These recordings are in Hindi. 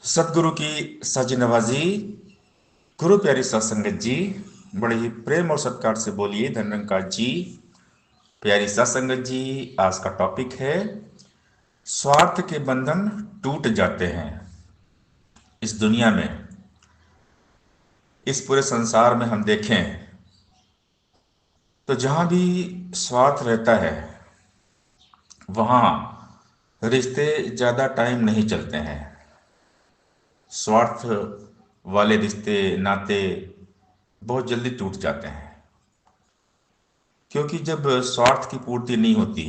सतगुरु की साजी नवाजी। गुरु प्यारी सत्संगत जी, बड़े ही प्रेम और सत्कार से बोलिए धनरंकार जी। प्यारी सत्संगत जी, आज का टॉपिक है स्वार्थ के बंधन टूट जाते हैं इस दुनिया में। इस पूरे संसार में हम देखें तो जहां भी स्वार्थ रहता है वहां रिश्ते ज्यादा टाइम नहीं चलते हैं। स्वार्थ वाले रिश्ते नाते बहुत जल्दी टूट जाते हैं, क्योंकि जब स्वार्थ की पूर्ति नहीं होती,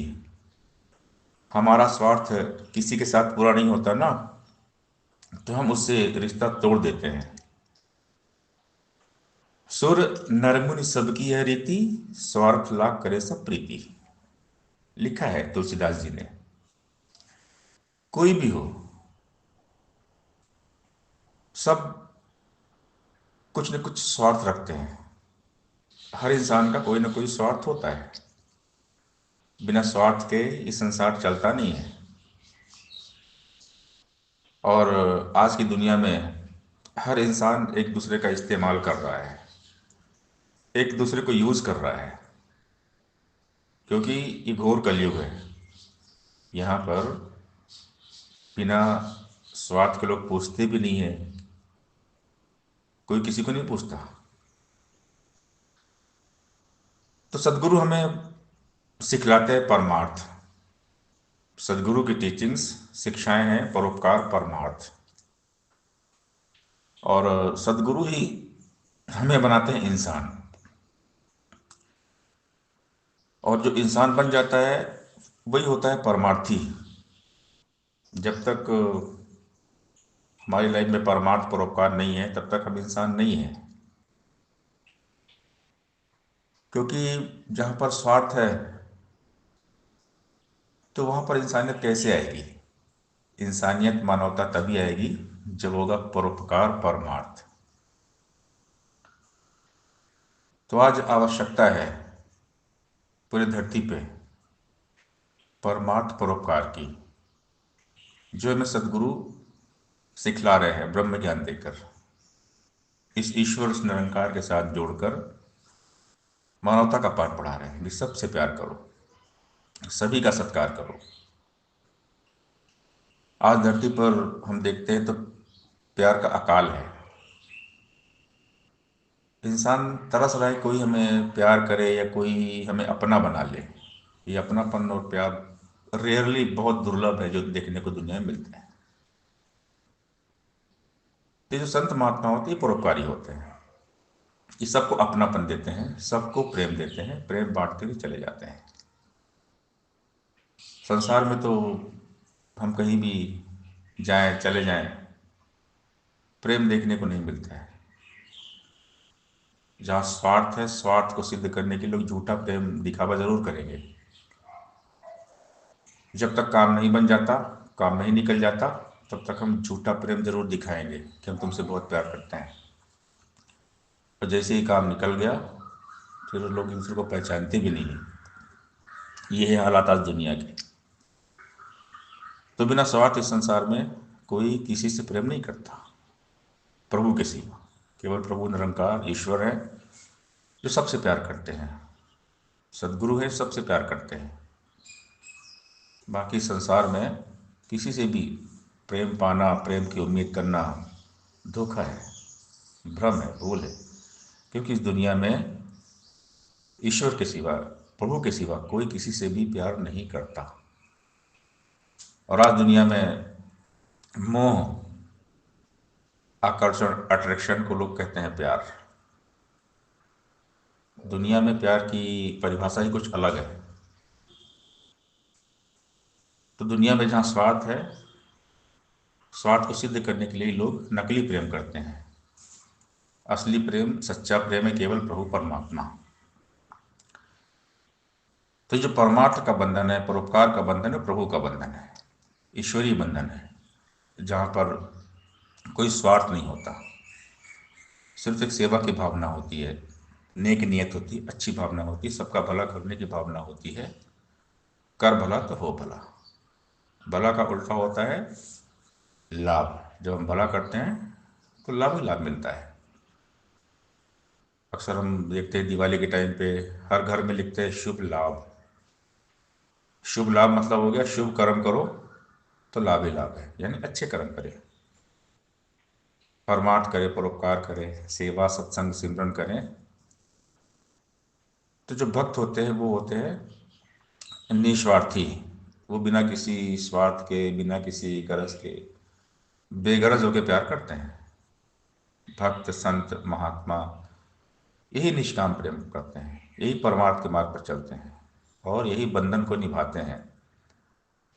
हमारा स्वार्थ किसी के साथ पूरा नहीं होता ना, तो हम उससे रिश्ता तोड़ देते हैं। सुर नरमुनि सबकी है रीति, स्वार्थ लाख करे सब प्रीति, लिखा है तुलसीदास जी ने। कोई भी हो, सब कुछ न कुछ स्वार्थ रखते हैं। हर इंसान का कोई ना कोई स्वार्थ होता है। बिना स्वार्थ के ये संसार चलता नहीं है। और आज की दुनिया में हर इंसान एक दूसरे का इस्तेमाल कर रहा है, एक दूसरे को यूज कर रहा है, क्योंकि ये घोर कलयुग है। यहाँ पर बिना स्वार्थ के लोग पूछते भी नहीं है। कोई किसी को नहीं पूछता। तो सदगुरु हमें सिखलाते हैं परमार्थ। सदगुरु की टीचिंग्स, शिक्षाएं हैं परोपकार परमार्थ। और सदगुरु ही हमें बनाते हैं इंसान। और जो इंसान बन जाता है वही होता है परमार्थी। जब तक हमारी लाइफ में परमार्थ परोपकार नहीं है तब तक हम इंसान नहीं है। क्योंकि जहां पर स्वार्थ है तो वहां पर इंसानियत कैसे आएगी? इंसानियत मानवता तभी आएगी जब होगा परोपकार परमार्थ। तो आज आवश्यकता है पूरी धरती पे परमार्थ परोपकार की, जो हमें सदगुरु सिखला रहे हैं ब्रह्म ज्ञान देकर, इस ईश्वर उस निरंकार के साथ जोड़कर मानवता का पाठ पढ़ा रहे हैं कि सबसे प्यार करो, सभी का सत्कार करो। आज धरती पर हम देखते हैं तो प्यार का अकाल है। इंसान तरस रहा है कोई हमें प्यार करे या कोई हमें अपना बना ले। ये अपनापन और प्यार रेयरली, बहुत दुर्लभ है जो देखने को दुनिया में मिलता है। ये जो संत महात्मा होते हैं परोपकारी होते हैं। ये सबको अपनापन देते हैं, सबको प्रेम देते हैं, प्रेम बांटते हुए चले जाते हैं। संसार में तो हम कहीं भी जाएं, चले जाएं, प्रेम देखने को नहीं मिलता है। जहाँ स्वार्थ है, स्वार्थ को सिद्ध करने के लिए लोग झूठा प्रेम दिखावा जरूर करेंगे। जब तक काम नहीं बन जाता, काम नहीं निकल जाता, तब तक हम झूठा प्रेम जरूर दिखाएंगे कि हम तुमसे बहुत प्यार करते हैं। और जैसे ही काम निकल गया फिर लोग एक दूसरे को पहचानते भी नहीं हैं। ये है हालात आज दुनिया के। तो बिना स्वार्थ इस संसार में कोई किसी से प्रेम नहीं करता, प्रभु के सिवा। केवल प्रभु निरंकार ईश्वर है जो सबसे प्यार करते हैं। सदगुरु है, सबसे प्यार करते हैं। बाकी संसार में किसी से भी प्रेम पाना, प्रेम की उम्मीद करना धोखा है, भ्रम है, भूल है। क्योंकि इस दुनिया में ईश्वर के सिवा, प्रभु के सिवा कोई किसी से भी प्यार नहीं करता। और आज दुनिया में मोह, आकर्षण, अट्रैक्शन को लोग कहते हैं प्यार। दुनिया में प्यार की परिभाषा ही कुछ अलग है। तो दुनिया में जहाँ स्वार्थ है, स्वार्थ को सिद्ध करने के लिए लोग नकली प्रेम करते हैं। असली प्रेम, सच्चा प्रेम है केवल प्रभु परमात्मा। तो जो परमार्थ का बंधन है, परोपकार का बंधन है, प्रभु का बंधन है, ईश्वरीय बंधन है, जहाँ पर कोई स्वार्थ नहीं होता। सिर्फ एक सेवा की भावना होती है, नेक नियत होती है, अच्छी भावना होती है, सबका भला करने की भावना होती है। कर भला तो हो भला। भला का उल्टा होता है लाभ। जब हम भला करते हैं तो लाभ ही लाभ मिलता है। अक्सर हम देखते हैं दिवाली के टाइम पे हर घर में लिखते हैं शुभ लाभ। शुभ लाभ मतलब हो गया शुभ कर्म करो तो लाभ ही लाभ है, यानी अच्छे कर्म करें, परमार्थ करें, परोपकार करें, सेवा सत्संग सिमरन करें। तो जो भक्त होते हैं वो होते हैं निस्वार्थी। वो बिना किसी स्वार्थ के, बिना किसी गरज के, बेगरज होकर प्यार करते हैं। भक्त संत महात्मा यही निष्काम प्रेम करते हैं, यही परमार्थ के मार्ग पर चलते हैं और यही बंधन को निभाते हैं।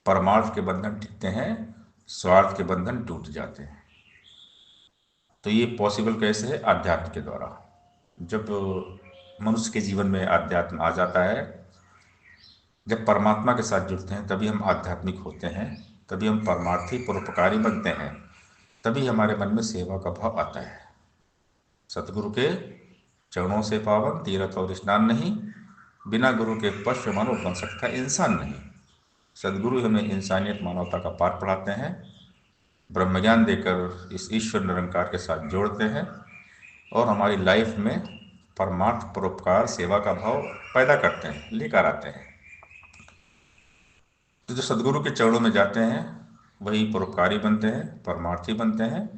परमार्थ के बंधन टिकते हैं, स्वार्थ के बंधन टूट जाते हैं। तो ये पॉसिबल कैसे है? आध्यात्म के द्वारा। जब मनुष्य के जीवन में आध्यात्म आ जाता है, जब परमात्मा के साथ जुड़ते हैं, तभी हम आध्यात्मिक होते हैं, तभी हम परमार्थी परोपकारी बनते हैं, तभी हमारे मन में सेवा का भाव आता है। सतगुरु के चरणों से पावन तीरथ और स्नान नहीं, बिना गुरु के पश्य मानव बन सकता इंसान नहीं। सदगुरु हमें इंसानियत मानवता का पाठ पढ़ाते हैं, ब्रह्म ज्ञान देकर इस ईश्वर निरंकार के साथ जोड़ते हैं और हमारी लाइफ में परमार्थ परोपकार सेवा का भाव पैदा करते हैं, लेकर आते हैं। तो जो सदगुरु के चरणों में जाते हैं वही परोपकारी बनते हैं, परमार्थी बनते हैं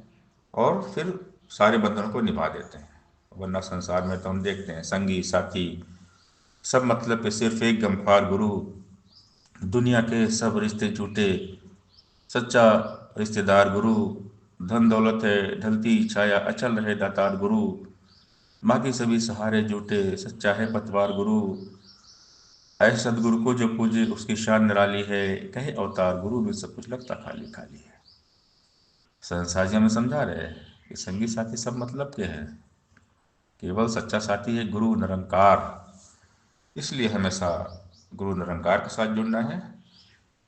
और फिर सारे बंधनों को निभा देते हैं। वरना संसार में तो हम देखते हैं संगी साथी सब मतलब पे सिर्फ एक गमख्वार गुरु, दुनिया के सब रिश्ते झूठे, सच्चा रिश्तेदार गुरु, धन दौलत है ढलती छाया अचल रहे दातार गुरु, बाकी सभी सहारे झूठे सच्चा है पतवार गुरु, ऐसे सदगुरु को जो पूजे उसकी शान निराली है, कहे अवतार गुरु में सब कुछ लगता खाली खाली है। संसार जी हमें समझा रहे हैं कि संगी साथी सब मतलब के हैं, केवल सच्चा साथी है गुरु निरंकार। इसलिए हमेशा गुरु निरंकार के साथ जुड़ना है,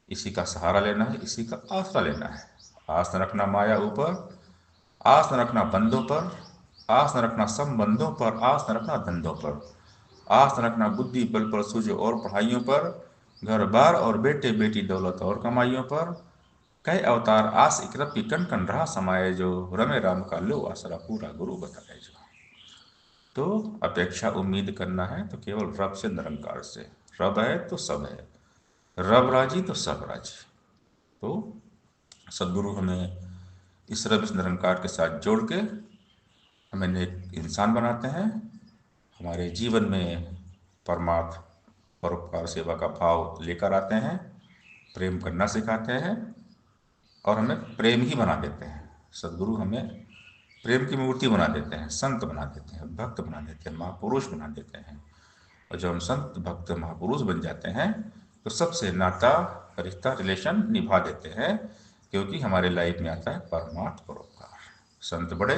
इसी का सहारा लेना है, इसी का आसरा लेना है। आस न रखना माया ऊपर, आस न रखना बंधों पर, आस न रखना संबंधों पर, आस न रखना धंधों पर, आस न रखना बुद्धि बल पर सूझ और पढ़ाइयों पर, घर बार और बेटे बेटी दौलत और कमाइयों पर, कई अवतार आस इकरत की कण कण रहा समाये जो, रमे राम का लो आसरा पूरा गुरु बताए जो। तो अपेक्षा उम्मीद करना है तो केवल रब से, निरंकार से। रब है तो सब है, रब राजी तो सब राजी। तो सदगुरु हमें इस रब, इस निरंकार के साथ जोड़ के हमें नेक इंसान बनाते हैं, हमारे जीवन में परमार्थ परोपकार सेवा का भाव लेकर आते हैं, प्रेम करना सिखाते हैं और हमें प्रेम ही बना देते हैं। सदगुरु हमें प्रेम की मूर्ति बना देते हैं, संत बना देते हैं, भक्त बना देते हैं, महापुरुष बना देते हैं। और जब हम संत भक्त महापुरुष बन जाते हैं तो सबसे नाता रिश्ता रिलेशन निभा देते हैं, क्योंकि हमारे लाइफ में आता है परमार्थ परोपकार। संत बड़े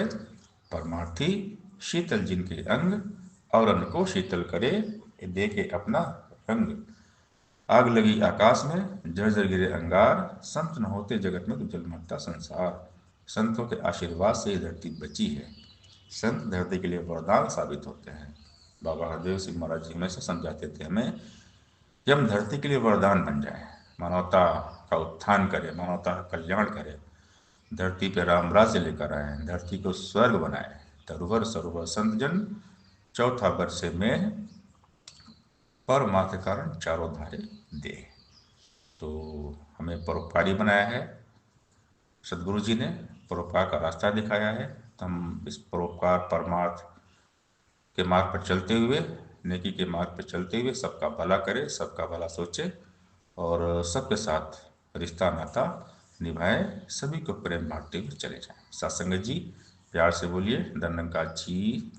परमार्थी, शीतल जिनके अंग, और अन्न को शीतल करे, ये देखे अपना रंग। आग लगी आकाश में जर्जर गिरे अंगार, संत न होते जगत में तो जल मरता संसार। संतों के आशीर्वाद से ही धरती बची है, संत धरती के लिए वरदान साबित होते हैं। बाबा हरदेव सिंह महाराज जी हमेशा समझाते थे हमें कि हम धरती के लिए वरदान बन जाए, मानवता का उत्थान करें, मानवता का कल्याण करें, धरती पे राम राज्य लेकर आए, धरती को स्वर्ग बनाए, धरोहर सरोवर संत जन, चौथा वर्ष में पर माथे कारण चारों धारे दे। तो हमें परोपकारी बनाया है सदगुरु जी ने, परोपकार का रास्ता दिखाया है। तो हम इस परोपकार परमार्थ के मार्ग पर चलते हुए, नेकी के मार्ग पर चलते हुए सबका भला करें, सबका भला सोचे और सबके साथ रिश्ता नाता निभाए, सभी को प्रेम बांटते हुए चले जाएं। सत्संग जी प्यार से बोलिए, धन्यंकार जी।